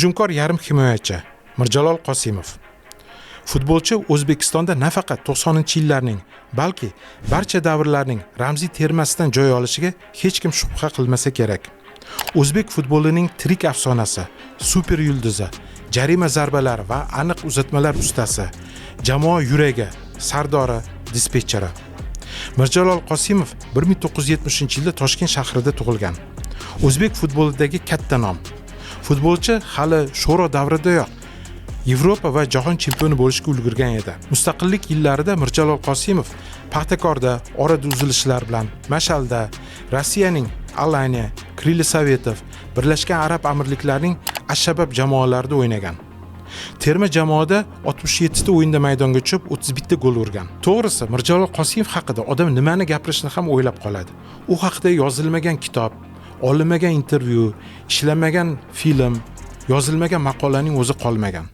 Hujumkor yarim himoyachi Mirjalol Qosimov. Futbolchi O'zbekistonda nafaqat 90-yillarning, balki barcha davrlarning ramziy termasidan joy olishiga hech kim shubha qilmasa kerak. O'zbek futbolining tirik afsonasi, super yulduzi, jarima zarbalari va aniq uzatmalar ustasi, jamoa yuragi, sardori, dispetcheri. Mirjalol Qosimov 1970-yilda Toshkent shahrida tug'ilgan. O'zbek futbolidagi katta nom. Futbolchi hali sho'ro davridayoq Yevropa va jahon chempioni bo'lishga ulgurgan edi. Mustaqillik yillarida Mirjalol Qosimov Paxtakorda orada uzilishlar bilan, Mashalda, Rossiyaning Alaniya, Krili Sovetov, Birlashgan Arab Amirliklarining Ash-Shabab jamoalarida o'ynagan. Terma jamoada 67 ta o'yinda maydonga tushib, 31 ta gol urgan. To'g'risi, Mirjalol Qosimov haqida odam nimani gapirishni ham o'ylab qoladi. U haqida yozilmagan kitob, olinmagan intervyu, ishlanmagan film, yozilmagan maqolaning o'zi qolmagan.